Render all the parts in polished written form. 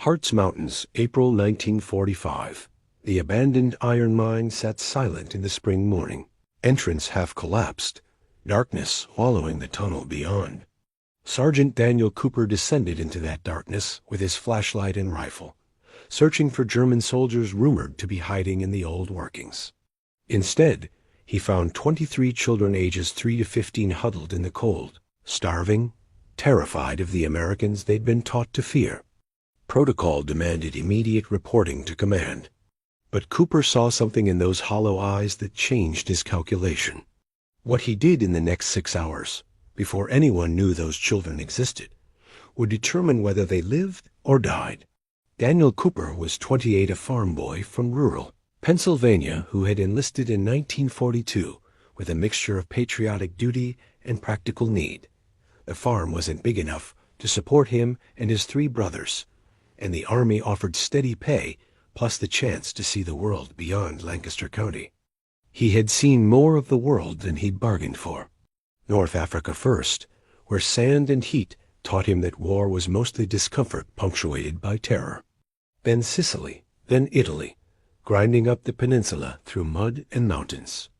Hartz Mountains, April 1945. The abandoned iron mine sat silent in the spring morning. Entrance half collapsed, darkness swallowing the tunnel beyond. Sergeant Daniel Cooper descended into that darkness with his flashlight and rifle, searching for German soldiers rumored to be hiding in the old workings. Instead, he found 23 children ages 3 to 15 huddled in the cold, starving, terrified of the Americans they'd been taught to fear. Protocol demanded immediate reporting to command. But Cooper saw something in those hollow eyes that changed his calculation. What he did in the next 6 hours, before anyone knew those children existed, would determine whether they lived or died. Daniel Cooper was 28, a farm boy from rural Pennsylvania who had enlisted in 1942 with a mixture of patriotic duty and practical need. The farm wasn't big enough to support him and his 3 brothers, and the Army offered steady pay plus the chance to see the world beyond Lancaster County. He had seen more of the world than he'd bargained for. North Africa first, where sand and heat taught him that war was mostly discomfort punctuated by terror. Then Sicily, then Italy, grinding up the peninsula through mud and mountains.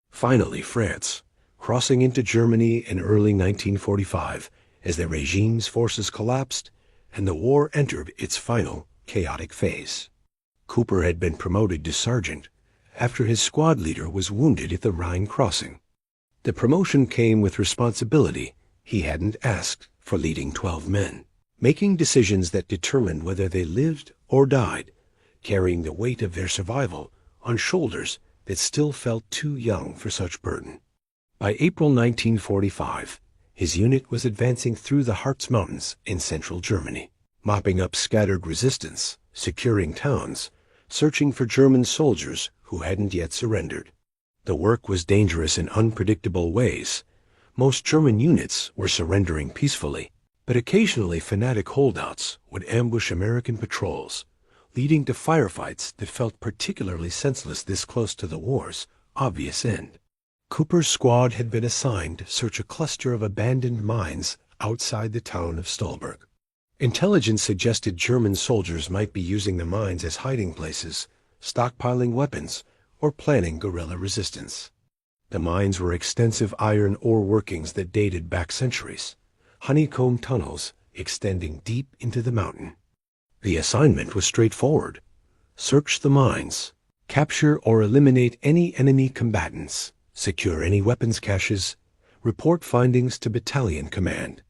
Finally France, crossing into Germany in early 1945 as the regime's forces collapsed and the war entered its final chaotic phase. Cooper had been promoted to sergeant after his squad leader was wounded at the Rhine crossing. The promotion came with responsibility he hadn't asked for, leading 12 men, making decisions that determined whether they lived or died, carrying the weight of their survival on shoulders that still felt too young for such burden. By April 1945, his unit was advancing through the Hartz Mountains in central Germany, mopping up scattered resistance, securing towns, searching for German soldiers who hadn't yet surrendered. The work was dangerous in unpredictable ways. Most German units were surrendering peacefully, but occasionally fanatic holdouts would ambush American patrols, leading to firefights that felt particularly senseless this close to the war's obvious end. Cooper's squad had been assigned to search a cluster of abandoned mines outside the town of Stolberg. Intelligence suggested German soldiers might be using the mines as hiding places, stockpiling weapons, or planning guerrilla resistance. The mines were extensive iron ore workings that dated back centuries, honeycomb tunnels extending deep into the mountain. The assignment was straightforward: search the mines, capture or eliminate any enemy combatants, secure any weapons caches, report findings to battalion command.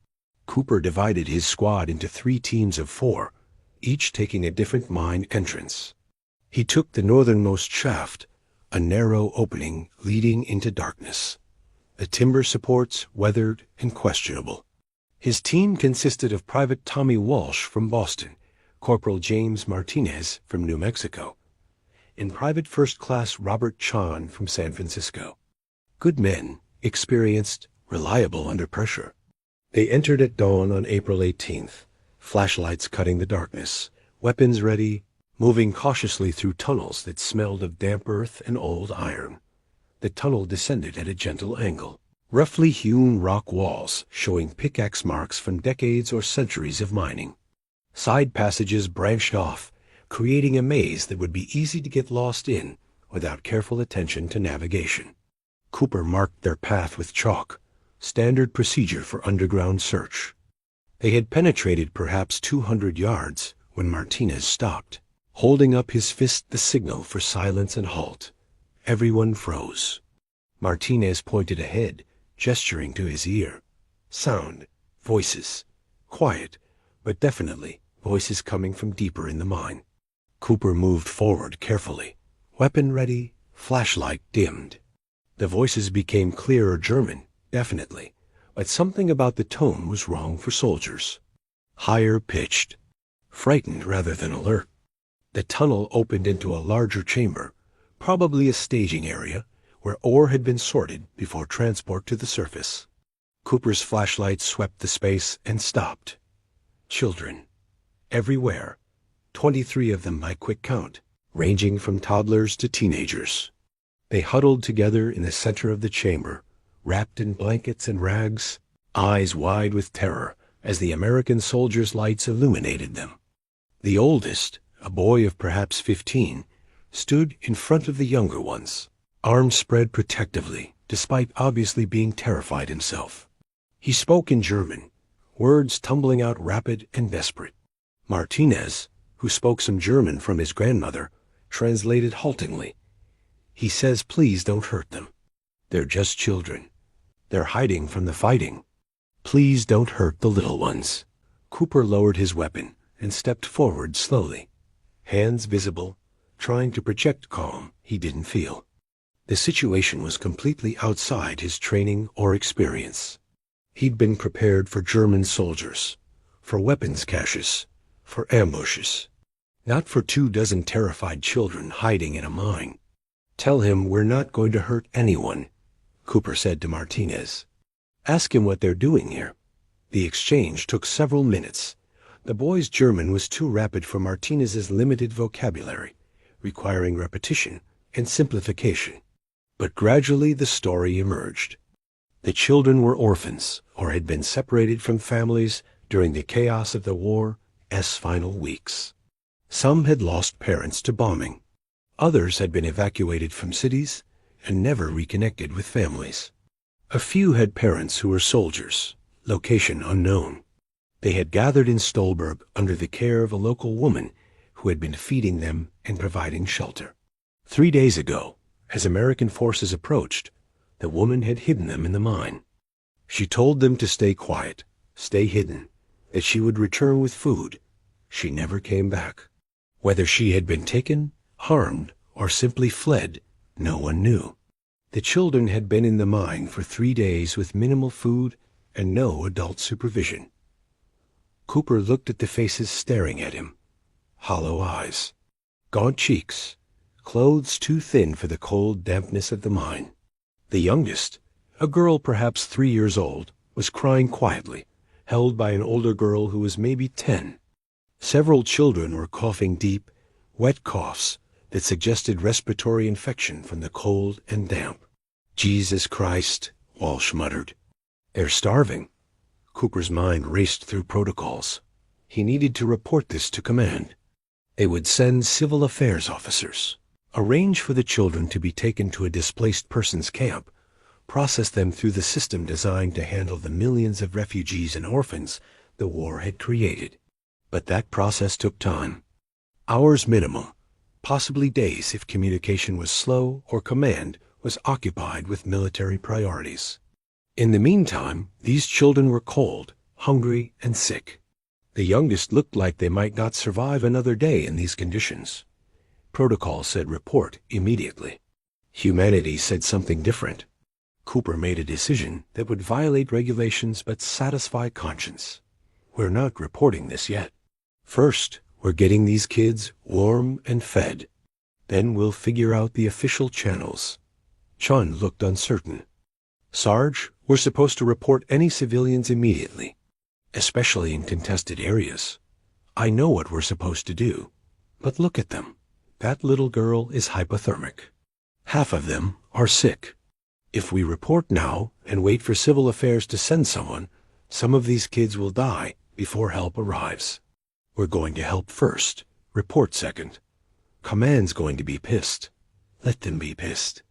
Cooper divided his squad into 3 teams of 4, each taking a different mine entrance. He took the northernmost shaft, a narrow opening leading into darkness. The timber supports weathered and questionable. His team consisted of Private Tommy Walsh from Boston, Corporal James Martinez from New Mexico, and Private First Class Robert Chon from San Francisco. Good men, experienced, reliable under pressure. They entered at dawn on April 18th, flashlights cutting the darkness, weapons ready, moving cautiously through tunnels that smelled of damp earth and old iron. The tunnel descended at a gentle angle, roughly hewn rock walls showing pickaxe marks from decades or centuries of mining. Side passages branched off, creating a maze that would be easy to get lost in without careful attention to navigation. Cooper marked their path with chalk, standard procedure for underground search. They had penetrated perhaps 200 yards when Martinez stopped, holding up his fist the signal for silence and halt. Everyone froze. Martinez pointed ahead, gesturing to his ear. Sound, voices, quiet, but definitely voices coming from deeper in the mine. Cooper moved forward carefully, weapon ready, flashlight dimmed. The voices became clearer German, definitely, but something about the tone was wrong for soldiers. Higher pitched, frightened rather than alert. The tunnel opened into a larger chamber, probably a staging area, where ore had been sorted before transport to the surface. Cooper's flashlight swept the space and stopped. Children. Everywhere. 23 of them by quick count, ranging from toddlers to teenagers. They huddled together in the center of the chamber, wrapped in blankets and rags, eyes wide with terror as the American soldiers' lights illuminated them. The oldest, a boy of perhaps 15, stood in front of the younger ones, arms spread protectively, despite obviously being terrified himself. He spoke in German, words tumbling out rapid and desperate. Martinez, who spoke some German from his grandmother, translated haltingly. He says, "Please don't hurt them. They're just children. They're hiding from the fighting. Please don't hurt the little ones." Cooper lowered his weapon and stepped forward slowly, hands visible, trying to project calm he didn't feel. The situation was completely outside his training or experience. He'd been prepared for German soldiers, for weapons caches, for ambushes, not for 24 terrified children hiding in a mine. "Tell him we're not going to hurt anyone," Cooper said to Martinez. "Ask him what they're doing here." The exchange took several minutes. The boy's German was too rapid for Martinez's limited vocabulary, requiring repetition and simplification. But gradually the story emerged. The children were orphans or had been separated from families during the chaos of the war's final weeks. Some had lost parents to bombing. Others had been evacuated from cities and never reconnected with families. A few had parents who were soldiers, location unknown. They had gathered in Stolberg under the care of a local woman who had been feeding them and providing shelter. 3 days ago, as American forces approached, the woman had hidden them in the mine. She told them to stay quiet, stay hidden, that she would return with food. She never came back. Whether she had been taken, harmed, or simply fled, no one knew. The children had been in the mine for 3 days with minimal food and no adult supervision. Cooper looked at the faces staring at him. Hollow eyes, gaunt cheeks, clothes too thin for the cold dampness of the mine. The youngest, a girl perhaps 3 years old, was crying quietly, held by an older girl who was maybe 10. Several children were coughing deep, wet coughs that suggested respiratory infection from the cold and damp. "Jesus Christ," Walsh muttered. "They're starving." Cooper's mind raced through protocols. He needed to report this to command. They would send civil affairs officers, arrange for the children to be taken to a displaced persons camp, process them through the system designed to handle the millions of refugees and orphans the war had created. But that process took time. Hours minimum, possibly days if communication was slow or command was occupied with military priorities. In the meantime, these children were cold, hungry, and sick. The youngest looked like they might not survive another day in these conditions. Protocol said report immediately. Humanity said something different. Cooper made a decision that would violate regulations but satisfy conscience. We're not reporting this yet. First, we're getting these kids warm and fed. Then we'll figure out the official channels. Chun looked uncertain. "Sarge, we're supposed to report any civilians immediately, especially in contested areas. I know what we're supposed to do, but look at them. That little girl is hypothermic. Half of them are sick. If we report now and wait for civil affairs to send someone, some of these kids will die before help arrives. We're going to help first, report second. Command's going to be pissed. Let them be pissed.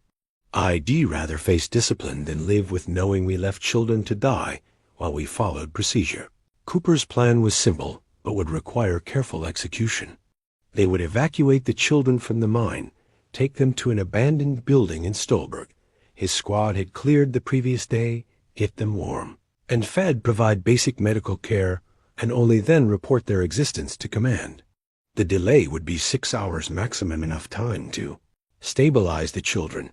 I'd rather face discipline than live with knowing we left children to die while we followed procedure." Cooper's plan was simple, but would require careful execution. They would evacuate the children from the mine, take them to an abandoned building in Stolberg. His squad had cleared the previous day, get them warm, and fed, provide basic medical care, and only then report their existence to command. The delay would be 6 hours maximum, enough time to stabilize the children,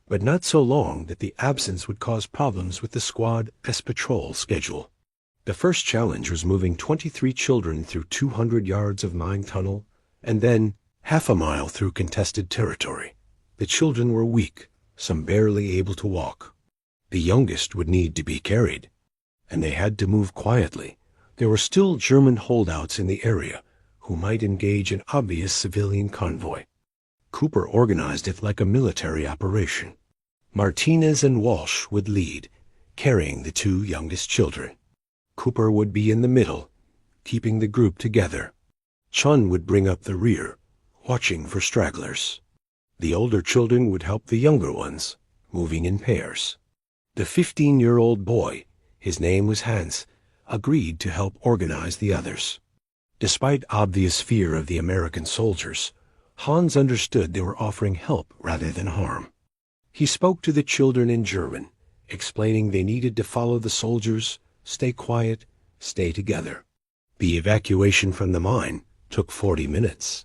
but not so long that the absence would cause problems with the squad's patrol schedule. The first challenge was moving 23 children through 200 yards of mine tunnel and then half a mile through contested territory. The children were weak, some barely able to walk. The youngest would need to be carried, and they had to move quietly. There were still German holdouts in the area who might engage an obvious civilian convoy. Cooper organized it like a military operation. Martinez and Walsh would lead, carrying the 2 youngest children. Cooper would be in the middle, keeping the group together. Chun would bring up the rear, watching for stragglers. The older children would help the younger ones, moving in pairs. The 15-year-old boy, his name was Hans, agreed to help organize the others. Despite obvious fear of the American soldiers, Hans understood they were offering help rather than harm. He spoke to the children in German, explaining they needed to follow the soldiers, stay quiet, stay together. The evacuation from the mine took 40 minutes.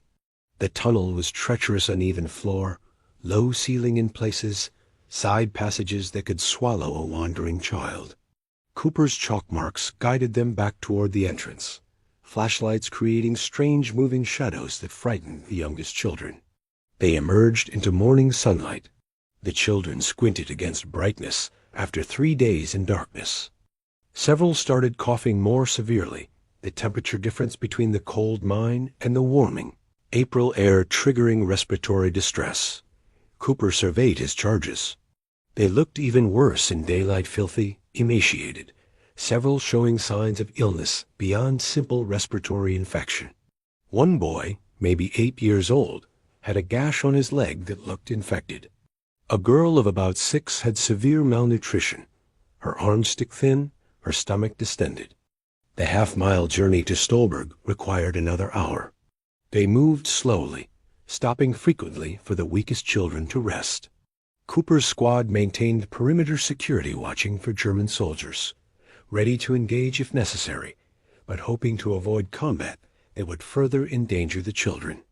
The tunnel was treacherous uneven floor, low ceiling in places, side passages that could swallow a wandering child. Cooper's chalk marks guided them back toward the entrance, flashlights creating strange moving shadows that frightened the youngest children. They emerged into morning sunlight. The children squinted against brightness after 3 days in darkness. Several started coughing more severely, the temperature difference between the cold mine and the warming April air triggering respiratory distress. Cooper surveyed his charges. They looked even worse in daylight, filthy, emaciated, several showing signs of illness beyond simple respiratory infection. One boy, maybe 8 years old, had a gash on his leg that looked infected. A girl of about 6 had severe malnutrition, her arms stick thin, her stomach distended. The half-mile journey to Stolberg required another hour. They moved slowly, stopping frequently for the weakest children to rest. Cooper's squad maintained perimeter security watching for German soldiers, ready to engage if necessary, but hoping to avoid combat that would further endanger the children.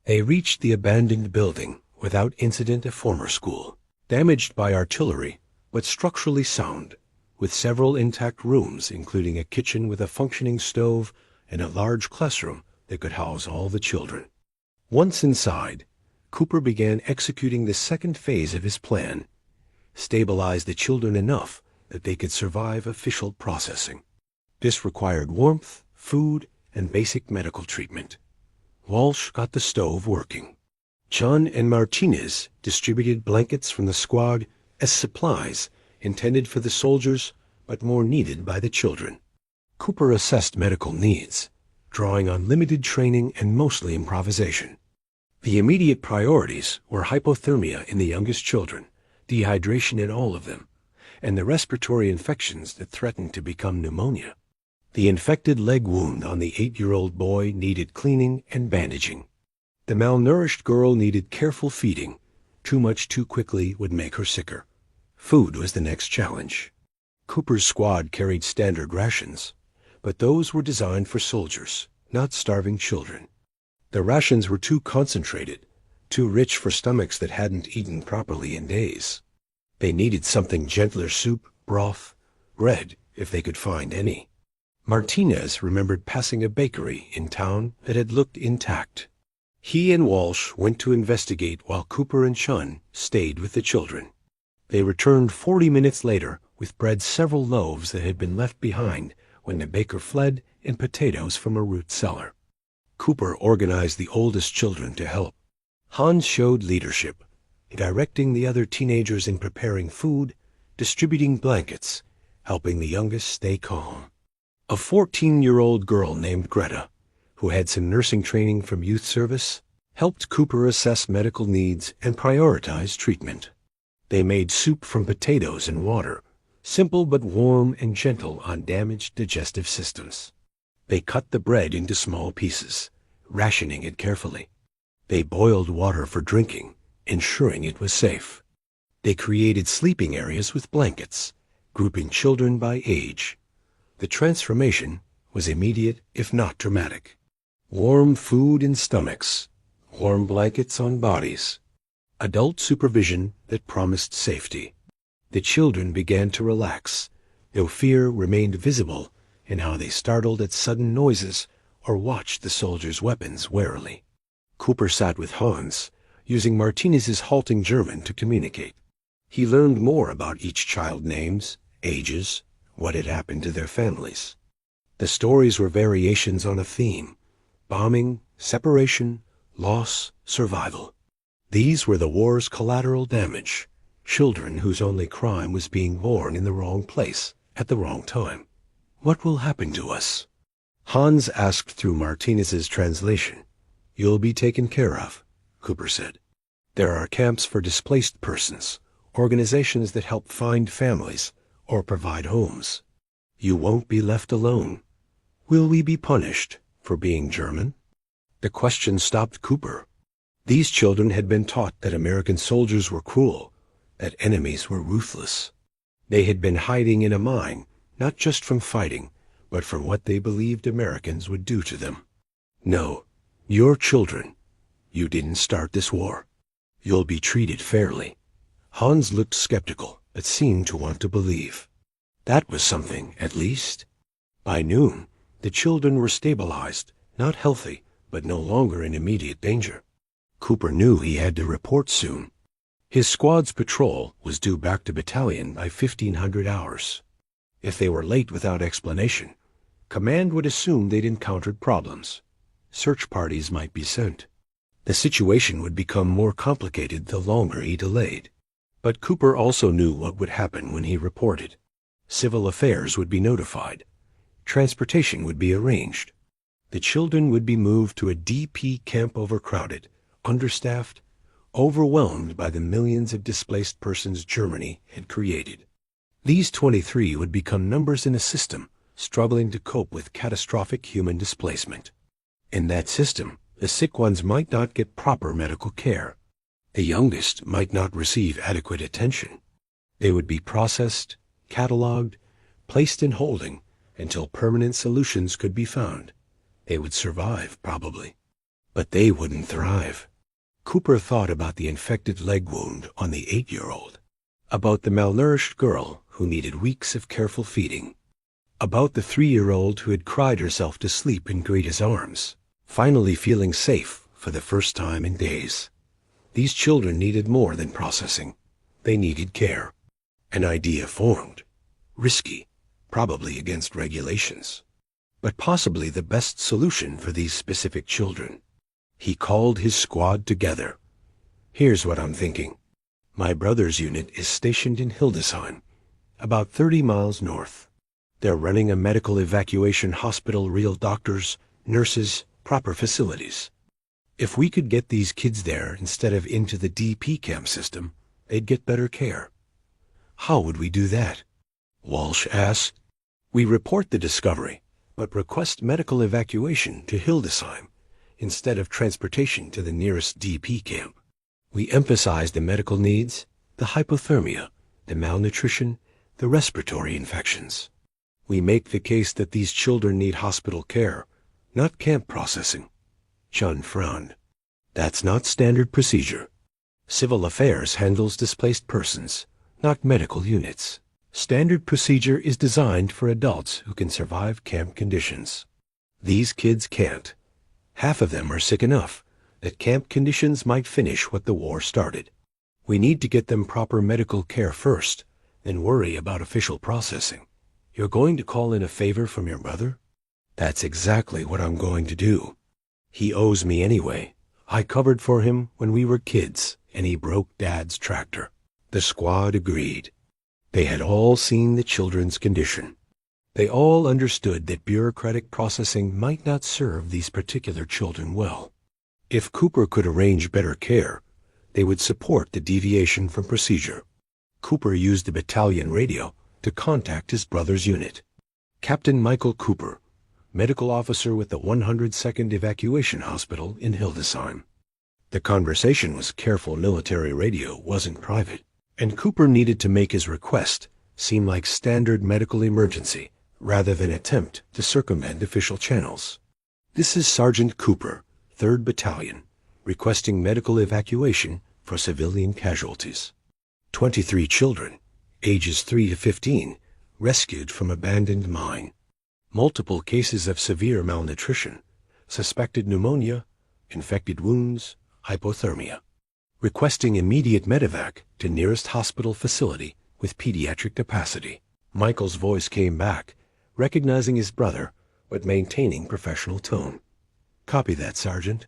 They reached the abandoned building without incident, a former school, damaged by artillery, but structurally sound, with several intact rooms, including a kitchen with a functioning stove and a large classroom that could house all the children. Once inside, Cooper began executing the second phase of his plan: stabilize the children enough that they could survive official processing. This required warmth, food, and basic medical treatment. Walsh got the stove working. Chun and Martinez distributed blankets from the squad as supplies intended for the soldiers but more needed by the children. Cooper assessed medical needs, drawing on limited training and mostly improvisation. The immediate priorities were hypothermia in the youngest children, dehydration in all of them, and the respiratory infections that threatened to become pneumonia. The infected leg wound on the 8-year-old boy needed cleaning and bandaging. The malnourished girl needed careful feeding. Too much too quickly would make her sicker. Food was the next challenge. Cooper's squad carried standard rations, but those were designed for soldiers, not starving children. The rations were too concentrated, too rich for stomachs that hadn't eaten properly in days. They needed something gentler: soup, broth, bread, if they could find any. Martinez remembered passing a bakery in town that had looked intact. He and Walsh went to investigate while Cooper and Chun stayed with the children. They returned 40 minutes later with bread, several loaves that had been left behind when the baker fled, and potatoes from a root cellar. Cooper organized the oldest children to help. Hans showed leadership, directing the other teenagers in preparing food, distributing blankets, helping the youngest stay calm. A 14-year-old girl named Greta, who had some nursing training from youth service, helped Cooper assess medical needs and prioritize treatment. They made soup from potatoes and water, simple but warm and gentle on damaged digestive systems. They cut the bread into small pieces, rationing it carefully. They boiled water for drinking, ensuring it was safe. They created sleeping areas with blankets, grouping children by age. The transformation was immediate, if not dramatic. Warm food in stomachs, warm blankets on bodies, adult supervision that promised safety. The children began to relax, though fear remained visible in how they startled at sudden noises or watched the soldiers' weapons warily. Cooper sat with Hans, using Martinez's halting German to communicate. He learned more about each child: names, ages, what had happened to their families. The stories were variations on a theme: bombing, separation, loss, survival. These were the war's collateral damage, children whose only crime was being born in the wrong place at the wrong time. What will happen to us? Hans asked through Martinez's translation. "You'll be taken care of," Cooper said. "There are camps for displaced persons, organizations that help find families or provide homes. You won't be left alone. Will we be punished for being German?" The question stopped Cooper. These children had been taught that American soldiers were cruel, that enemies were ruthless. They had been hiding in a mine, not just from fighting, but from what they believed Americans would do to them. "No, you're children. You didn't start this war. You'll be treated fairly." Hans looked skeptical, but seemed to want to believe. That was something, at least. By noon, the children were stabilized, not healthy, but no longer in immediate danger. Cooper knew he had to report soon. His squad's patrol was due back to battalion by 1500 hours. If they were late without explanation, command would assume they'd encountered problems. Search parties might be sent. The situation would become more complicated the longer he delayed. But Cooper also knew what would happen when he reported. Civil affairs would be notified. Transportation would be arranged. The children would be moved to a DP camp overcrowded, understaffed, overwhelmed by the millions of displaced persons Germany had created. These 23 would become numbers in a system struggling to cope with catastrophic human displacement. In that system, the sick ones might not get proper medical care. The youngest might not receive adequate attention. They would be processed, cataloged, placed in holding until permanent solutions could be found. They would survive, probably, but they wouldn't thrive. Cooper thought about the infected leg wound on the 8-year-old, about the malnourished girl who needed weeks of careful feeding, about the 3-year-old who had cried herself to sleep in Greta's arms, finally feeling safe for the first time in days. These children needed more than processing. They needed care. An idea formed. Risky, probably against regulations, but possibly the best solution for these specific children. He called his squad together. "Here's what I'm thinking. My brother's unit is stationed in Hildesheim, about 30 miles north. They're running a medical evacuation hospital, real doctors, nurses, proper facilities. If we could get these kids there instead of into the DP camp system, they'd get better care." "How would we do that?" Walsh asked. "We report the discovery, but request medical evacuation to Hildesheim instead of transportation to the nearest DP camp. We emphasize the medical needs, the hypothermia, the malnutrition, the respiratory infections. We make the case that these children need hospital care, not camp processing." Chun frowned. "That's not standard procedure. Civil affairs handles displaced persons, not medical units. Standard procedure is designed for adults who can survive camp conditions. These kids can't. Half of them are sick enough that camp conditions might finish what the war started. We need to get them proper medical care first, then worry about official processing." "You're going to call in a favor from your brother?" "That's exactly what I'm going to do. He owes me anyway. I covered for him when we were kids, and he broke Dad's tractor." The squad agreed. They had all seen the children's condition. They all understood that bureaucratic processing might not serve these particular children well. If Cooper could arrange better care, they would support the deviation from procedure. Cooper used the battalion radio to contact his brother's unit. Captain Michael Cooper, medical officer with the 102nd Evacuation Hospital in Hildesheim. The conversation was careful military radio, wasn't private, and Cooper needed to make his request seem like standard medical emergency rather than attempt to circumvent official channels. "This is Sergeant Cooper, 3rd Battalion, requesting medical evacuation for civilian casualties. 23 children, ages 3 to 15, rescued from abandoned mine. Multiple cases of severe malnutrition, suspected pneumonia, infected wounds, hypothermia. Requesting immediate medevac to nearest hospital facility with pediatric capacity." Michael's voice came back, recognizing his brother, but maintaining professional tone. "Copy that, Sergeant."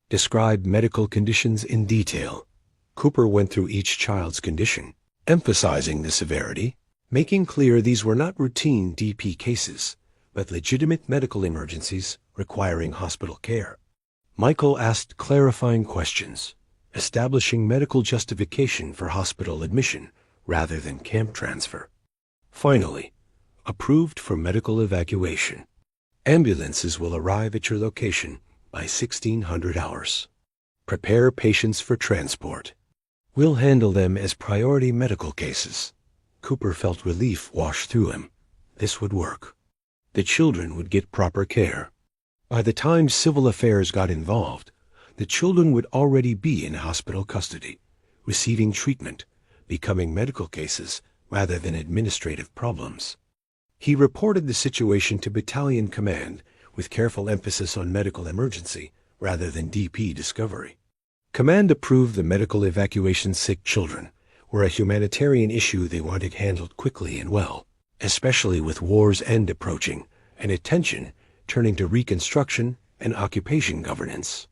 Describe medical conditions in detail. Cooper went through each child's condition, emphasizing the severity, making clear these were not routine DP cases, but legitimate medical emergencies requiring hospital care. Michael asked clarifying questions, establishing medical justification for hospital admission rather than camp transfer. Finally, approved for medical evacuation. Ambulances will arrive at your location by 1600 hours. Prepare patients for transport. We'll handle them as priority medical cases. Cooper felt relief wash through him. This would work. The children would get proper care. By the time civil affairs got involved, the children would already be in hospital custody, receiving treatment, becoming medical cases rather than administrative problems. He reported the situation to battalion command with careful emphasis on medical emergency rather than DP discovery. Command approved the medical evacuation. Sick children were a humanitarian issue they wanted handled quickly and well, especially with war's end approaching and attention turning to reconstruction and occupation governance.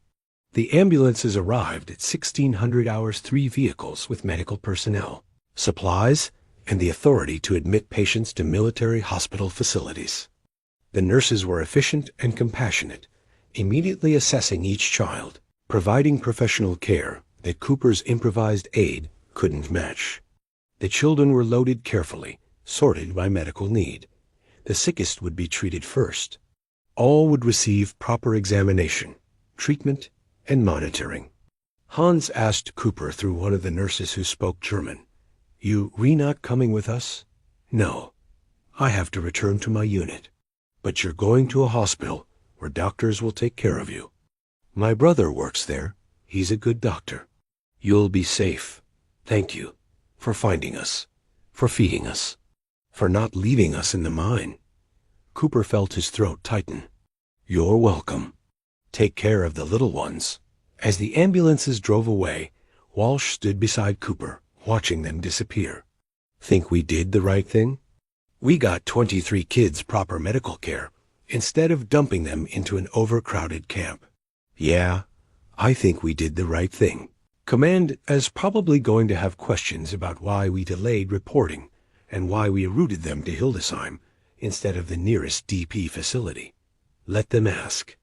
The ambulances arrived at 1600 hours, 3 vehicles with medical personnel, supplies, and the authority to admit patients to military hospital facilities. The nurses were efficient and compassionate, immediately assessing each child, providing professional care that Cooper's improvised aid couldn't match. The children were loaded carefully, sorted by medical need. The sickest would be treated first. All would receive proper examination, treatment, and monitoring. Hans asked Cooper through one of the nurses who spoke German, "You not coming with us?" "No. I have to return to my unit. But you're going to a hospital where doctors will take care of you. My brother works there. He's a good doctor. You'll be safe. Thank you for finding us, for feeding us, for not leaving us in the mine." Cooper felt his throat tighten. "You're welcome. Take care of the little ones." As the ambulances drove away, Walsh stood beside Cooper, watching them disappear. "Think we did the right thing? We got 23 kids proper medical care instead of dumping them into an overcrowded camp." "Yeah, I think we did the right thing." Command is probably going to have questions about why we delayed reporting and why we routed them to Hildesheim instead of the nearest DP facility. Let them ask.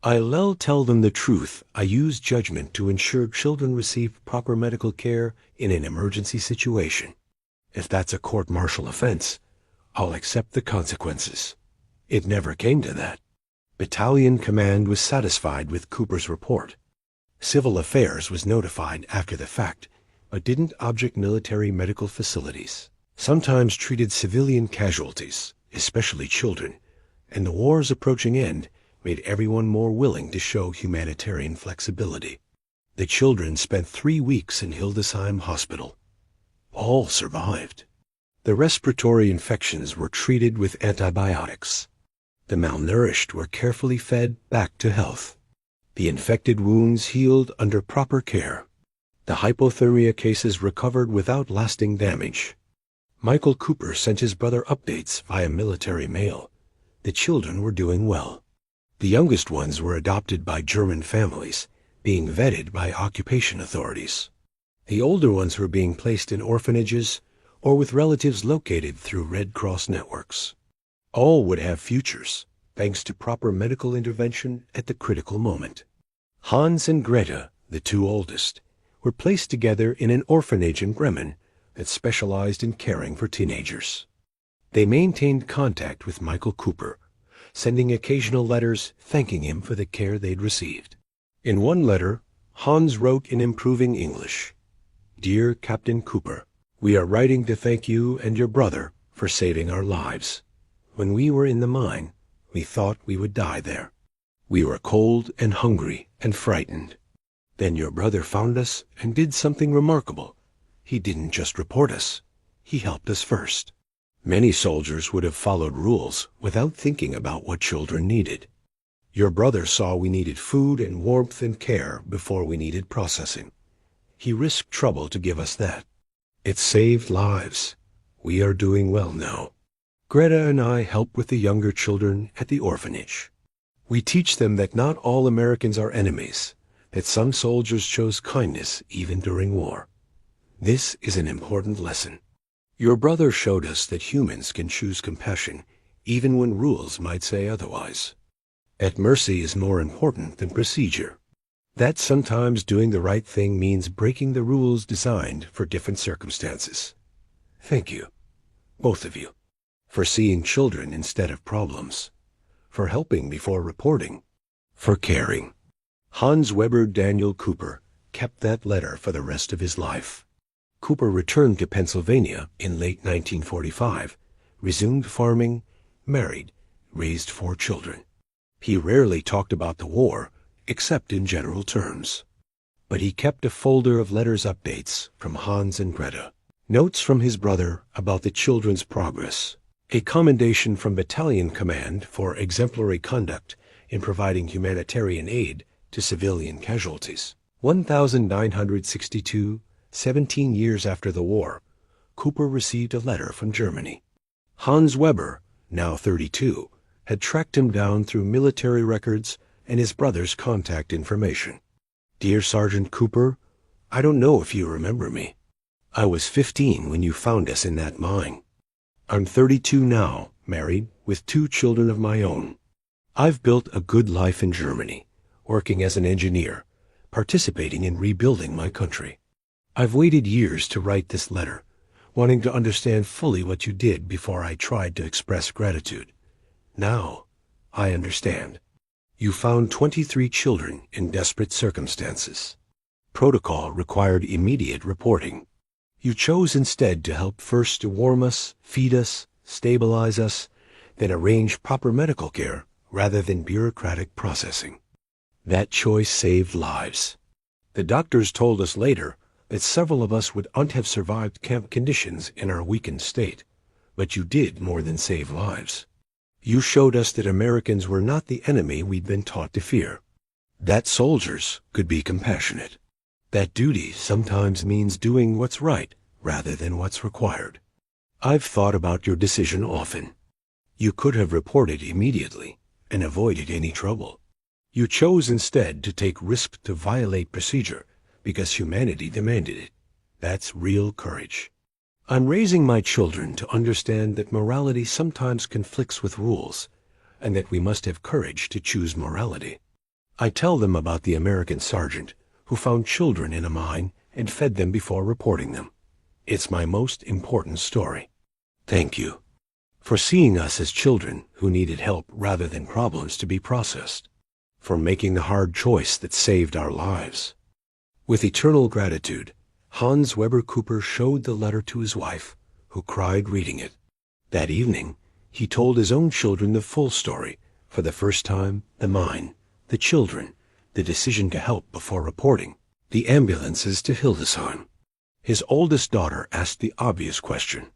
I'll tell them the truth. I use judgment to ensure children receive proper medical care in an emergency situation. If that's a court-martial offense, I'll accept the consequences. It never came to that. Battalion command was satisfied with Cooper's report. Civil Affairs was notified after the fact, but didn't object military medical facilities. Sometimes treated civilian casualties, especially children, and the war's approaching end made everyone more willing to show humanitarian flexibility. The children spent 3 weeks in Hildesheim Hospital. All survived. The respiratory infections were treated with antibiotics. The malnourished were carefully fed back to health. The infected wounds healed under proper care. The hypothermia cases recovered without lasting damage. Michael Cooper sent his brother updates via military mail. The children were doing well. The youngest ones were adopted by German families, being vetted by occupation authorities. The older ones were being placed in orphanages or with relatives located through Red Cross networks. All would have futures, thanks to proper medical intervention at the critical moment. Hans and Greta, the 2 oldest, were placed together in an orphanage in Bremen that specialized in caring for teenagers. They maintained contact with Michael Cooper, sending occasional letters thanking him for the care they'd received. In one letter, Hans wrote in improving English, "Dear Captain Cooper, we are writing to thank you and your brother for saving our lives. When we were in the mine, we thought we would die there. We were cold and hungry and frightened. Then your brother found us and did something remarkable. He didn't just report us. He helped us first. Many soldiers would have followed rules without thinking about what children needed. Your brother saw we needed food and warmth and care before we needed processing. He risked trouble to give us that. It saved lives. We are doing well now. Greta and I help with the younger children at the orphanage. We teach them that not all Americans are enemies, that some soldiers chose kindness even during war. This is an important lesson. Your brother showed us that humans can choose compassion even when rules might say otherwise. At mercy is more important than procedure. That sometimes doing the right thing means breaking the rules designed for different circumstances. Thank you, both of you, for seeing children instead of problems, for helping before reporting, for caring. Hans Weber Daniel Cooper kept that letter for the rest of his life. Cooper returned to Pennsylvania in late 1945, resumed farming, married, raised 4 children. He rarely talked about the war, except in general terms. But he kept a folder of letters updates from Hans and Greta, notes from his brother about the children's progress, a commendation from Battalion Command for exemplary conduct in providing humanitarian aid to civilian casualties. 1962, 17 years after the war, Cooper received a letter from Germany. Hans Weber, now 32, had tracked him down through military records and his brother's contact information. Dear Sergeant Cooper, I don't know if you remember me. I was 15 when you found us in that mine. I'm 32 now, married, with 2 children of my own. I've built a good life in Germany, working as an engineer, participating in rebuilding my country. I've waited years to write this letter, wanting to understand fully what you did before I tried to express gratitude. Now, I understand. You found 23 children in desperate circumstances. Protocol required immediate reporting. You chose instead to help first to warm us, feed us, stabilize us, then arrange proper medical care rather than bureaucratic processing. That choice saved lives. The doctors told us later that several of us wouldn't have survived camp conditions in our weakened state, but you did more than save lives. You showed us that Americans were not the enemy we'd been taught to fear, that soldiers could be compassionate, that duty sometimes means doing what's right rather than what's required. I've thought about your decision often. You could have reported immediately and avoided any trouble. You chose instead to take risks to violate procedure because humanity demanded it. That's real courage. I'm raising my children to understand that morality sometimes conflicts with rules, and that we must have courage to choose morality. I tell them about the American sergeant who found children in a mine and fed them before reporting them. It's my most important story. Thank you for seeing us as children who needed help rather than problems to be processed, for making the hard choice that saved our lives. With eternal gratitude, Hans Weber Cooper showed the letter to his wife, who cried reading it. That evening, he told his own children the full story, for the first time, the mine, the children, the decision to help before reporting, the ambulances to Hildesheim. His oldest daughter asked the obvious question,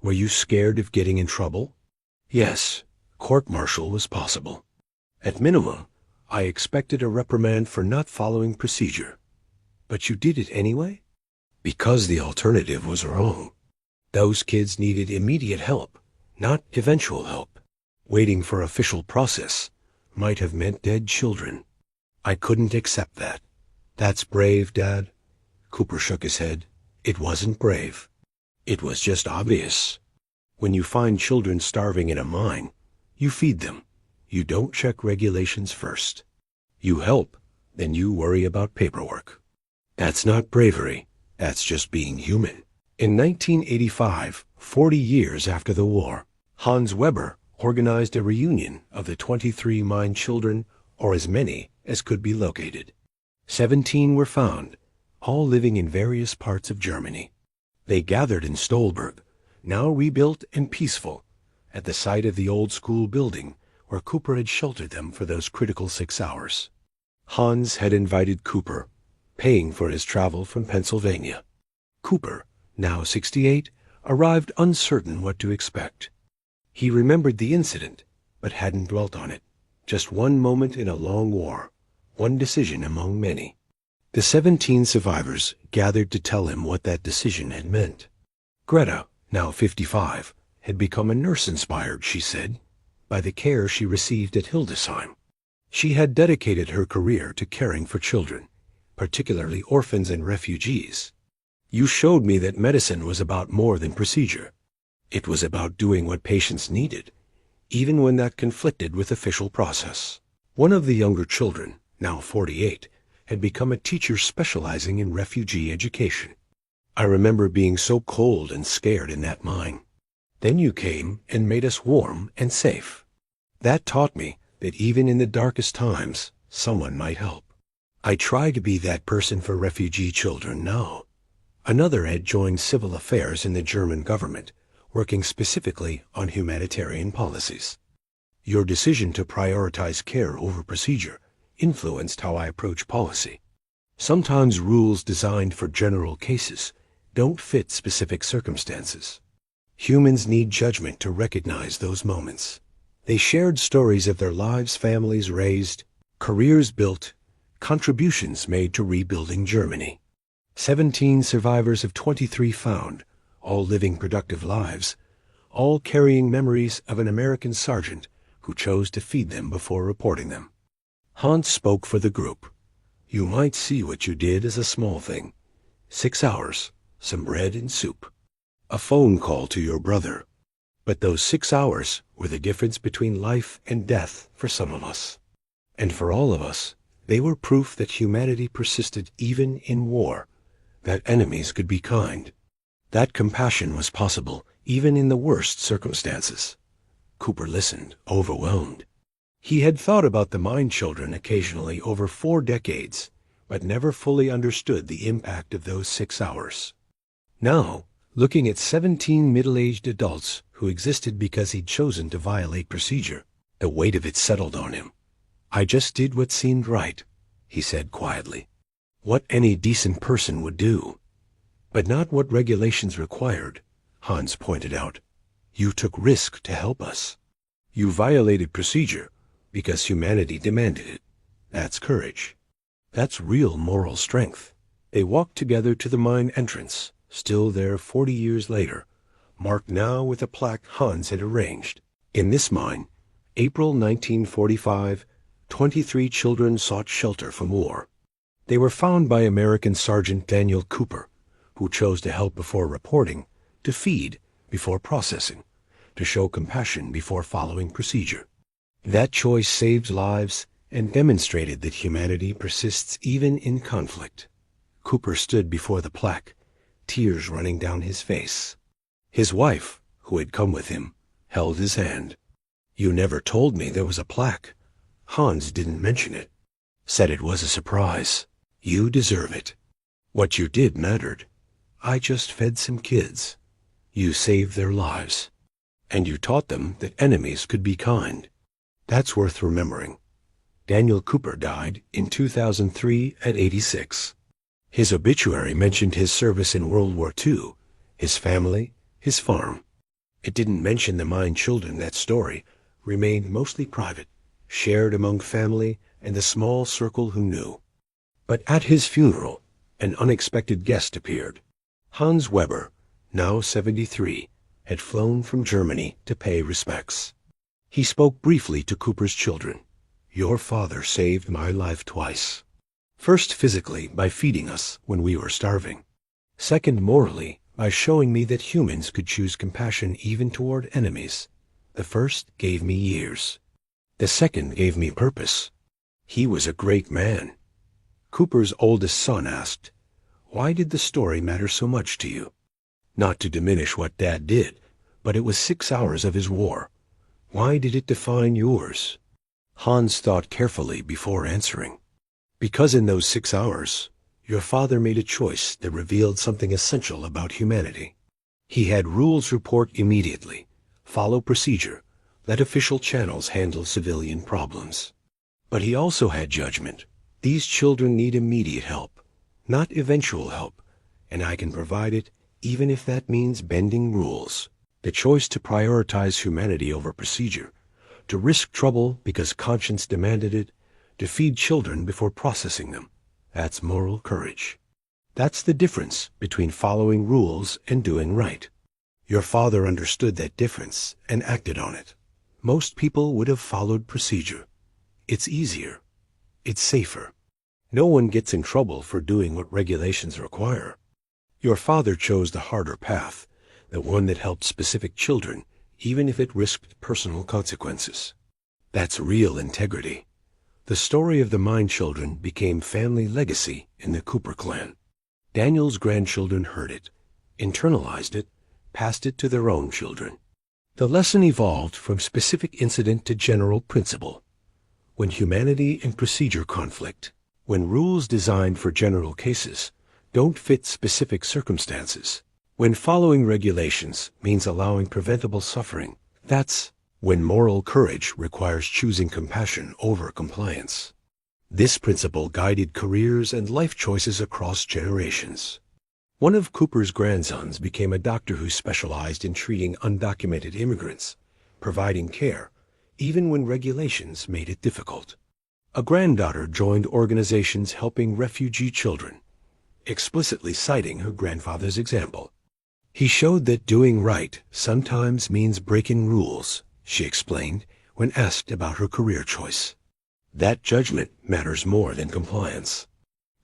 "Were you scared of getting in trouble?" Yes, court-martial was possible. At minimum, I expected a reprimand for not following procedure. But you did it anyway? Because the alternative was wrong. Those kids needed immediate help, not eventual help. Waiting for official process might have meant dead children. I couldn't accept that. That's brave, Dad. Cooper shook his head. It wasn't brave. It was just obvious. When you find children starving in a mine, you feed them. You don't check regulations first. You help, then you worry about paperwork. That's not bravery. That's just being human. In 1985, 40 years after the war, Hans Weber organized a reunion of the 23 mine children, or as many as could be located. 17 were found, all living in various parts of Germany. They gathered in Stolberg, now rebuilt and peaceful, at the site of the old school building where Cooper had sheltered them for those critical 6 hours. Hans had invited Cooper, paying for his travel from Pennsylvania. Cooper, now 68, arrived uncertain what to expect. He remembered the incident, but hadn't dwelt on it. Just one moment in a long war, one decision among many. The 17 survivors gathered to tell him what that decision had meant. Greta, now 55, had become a nurse inspired, she said, by the care she received at Hildesheim. She had dedicated her career to caring for children, particularly orphans and refugees. You showed me that medicine was about more than procedure. It was about doing what patients needed, even when that conflicted with official process. One of the younger children, now 48, had become a teacher specializing in refugee education. I remember being so cold and scared in that mine. Then you came and made us warm and safe. That taught me that even in the darkest times, someone might help. I try to be that person for refugee children now. Another had joined civil affairs in the German government, working specifically on humanitarian policies. Your decision to prioritize care over procedure influenced how I approach policy. Sometimes rules designed for general cases don't fit specific circumstances. Humans need judgment to recognize those moments. They shared stories of their lives, families raised, careers built, contributions made to rebuilding Germany. 17 survivors of 23 found, all living productive lives, all carrying memories of an American sergeant who chose to feed them before reporting them. Hans spoke for the group. You might see what you did as a small thing. 6 hours, some bread and soup. A phone call to your brother. But those 6 hours were the difference between life and death for some of us. And for all of us, they were proof that humanity persisted even in war, that enemies could be kind, that compassion was possible even in the worst circumstances. Cooper listened, overwhelmed. He had thought about the mine children occasionally over 4 decades, but never fully understood the impact of those 6 hours. Now, looking at 17 middle-aged adults who existed because he'd chosen to violate procedure, the weight of it settled on him. I just did what seemed right, he said quietly. What any decent person would do. But not what regulations required, Hans pointed out. You took risk to help us. You violated procedure because humanity demanded it. That's courage. That's real moral strength. They walked together to the mine entrance, still there 40 years later, marked now with a plaque Hans had arranged. In this mine, April 1945, 23 children sought shelter from war. They were found by American Sergeant Daniel Cooper, who chose to help before reporting, to feed before processing, to show compassion before following procedure. That choice saved lives and demonstrated that humanity persists even in conflict. Cooper stood before the plaque, tears running down his face. His wife, who had come with him, held his hand. You never told me there was a plaque. Hans didn't mention it. Said it was a surprise. You deserve it. What you did mattered. I just fed some kids. You saved their lives. And you taught them that enemies could be kind. That's worth remembering. Daniel Cooper died in 2003 at 86. His obituary mentioned his service in World War II, his family, his farm. It didn't mention the mine children. That story remained mostly private, shared among family and the small circle who knew. But at his funeral, an unexpected guest appeared. Hans Weber, now 73, had flown from Germany to pay respects. He spoke briefly to Cooper's children. Your father saved my life twice. First physically by feeding us when we were starving. Second morally by showing me that humans could choose compassion even toward enemies. The first gave me years. The second gave me purpose. He was a great man. Cooper's oldest son asked, why did the story matter so much to you? Not to diminish what Dad did, but it was 6 hours of his war. Why did it define yours? Hans thought carefully before answering. Because in those 6 hours, your father made a choice that revealed something essential about humanity. He had rules report immediately, follow procedure, let official channels handle civilian problems. But he also had judgment. These children need immediate help, not eventual help, and I can provide it even if that means bending rules. The choice to prioritize humanity over procedure, to risk trouble because conscience demanded it, to feed children before processing them. That's moral courage. That's the difference between following rules and doing right. Your father understood that difference and acted on it. Most people would have followed procedure. It's easier. It's safer. No one gets in trouble for doing what regulations require. Your father chose the harder path, the one that helped specific children, even if it risked personal consequences. That's real integrity. The story of the Mine children became family legacy in the Cooper clan. Daniel's grandchildren heard it, internalized it, passed it to their own children. The lesson evolved from specific incident to general principle. When humanity and procedure conflict, when rules designed for general cases don't fit specific circumstances, when following regulations means allowing preventable suffering, that's when moral courage requires choosing compassion over compliance. This principle guided careers and life choices across generations. One of Cooper's grandsons became a doctor who specialized in treating undocumented immigrants, providing care, even when regulations made it difficult. A granddaughter joined organizations helping refugee children, explicitly citing her grandfather's example. He showed that doing right sometimes means breaking rules, she explained when asked about her career choice. That judgment matters more than compliance.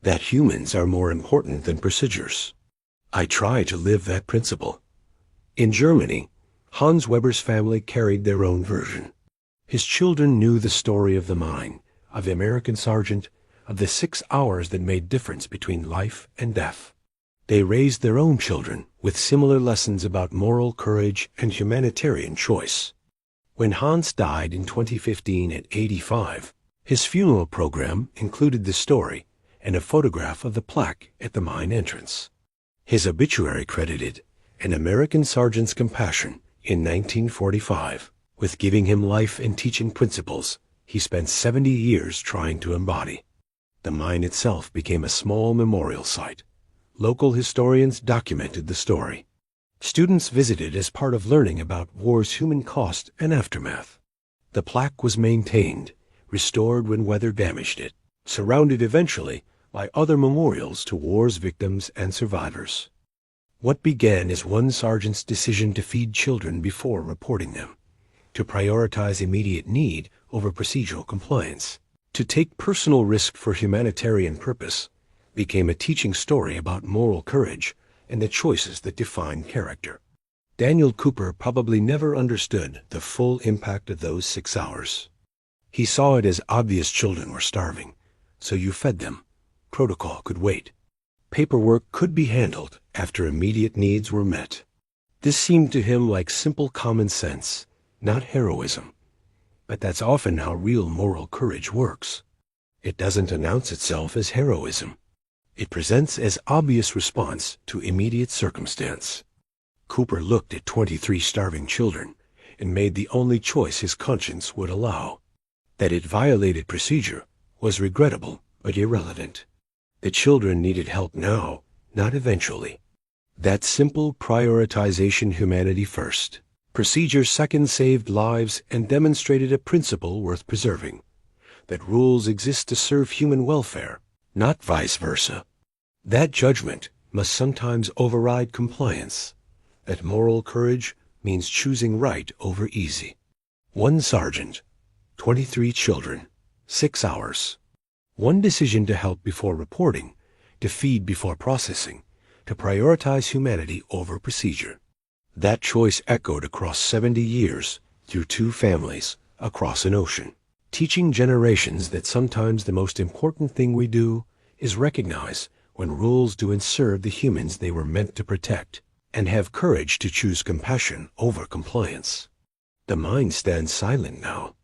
That humans are more important than procedures. I try to live that principle. In Germany, Hans Weber's family carried their own version. His children knew the story of the mine, of the American sergeant, of the 6 hours that made difference between life and death. They raised their own children with similar lessons about moral courage and humanitarian choice. When Hans died in 2015 at 85, his funeral program included the story and a photograph of the plaque at the mine entrance. His obituary credited an American sergeant's compassion in 1945 with giving him life and teaching principles he spent 70 years trying to embody. The mine itself became a small memorial site. Local historians documented the story. Students visited as part of learning about war's human cost and aftermath. The plaque was maintained, restored when weather damaged it, surrounded eventually by other memorials to war's victims and survivors. What began as one sergeant's decision to feed children before reporting them, to prioritize immediate need over procedural compliance, to take personal risk for humanitarian purpose, became a teaching story about moral courage and the choices that define character. Daniel Cooper probably never understood the full impact of those 6 hours. He saw it as obvious children were starving, so you fed them. Protocol could wait. Paperwork could be handled after immediate needs were met. This seemed to him like simple common sense, not heroism. But that's often how real moral courage works. It doesn't announce itself as heroism. It presents as obvious response to immediate circumstance. Cooper looked at 23 starving children and made the only choice his conscience would allow. That it violated procedure was regrettable but irrelevant. The children needed help now, not eventually. That simple prioritization, humanity first, procedure second, saved lives and demonstrated a principle worth preserving. That rules exist to serve human welfare, not vice versa. That judgment must sometimes override compliance. That moral courage means choosing right over easy. One sergeant, 23 children, 6 hours. One decision to help before reporting, to feed before processing, to prioritize humanity over procedure. That choice echoed across 70 years through 2 families across an ocean, teaching generations that sometimes the most important thing we do is recognize when rules do and serve the humans they were meant to protect, and have courage to choose compassion over compliance. The mine stands silent now,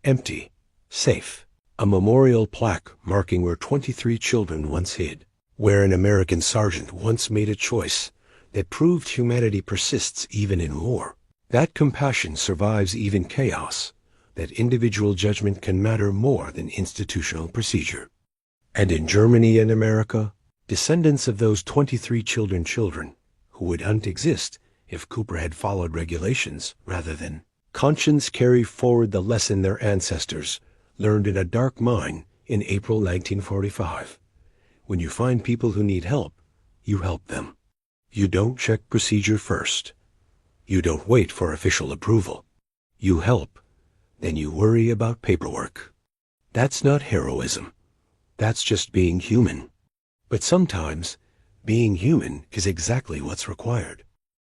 empty, safe. A memorial plaque marking where 23 children once hid, where an American sergeant once made a choice that proved humanity persists even in war. That compassion survives even chaos, that individual judgment can matter more than institutional procedure. And in Germany and America, descendants of those 23 children who wouldn't exist if Cooper had followed regulations rather than conscience, carry forward the lesson their ancestors learned in a dark mine in April 1945. When you find people who need help, you help them. You don't check procedure first. You don't wait for official approval. You help, then you worry about paperwork. That's not heroism. That's just being human. But sometimes, being human is exactly what's required.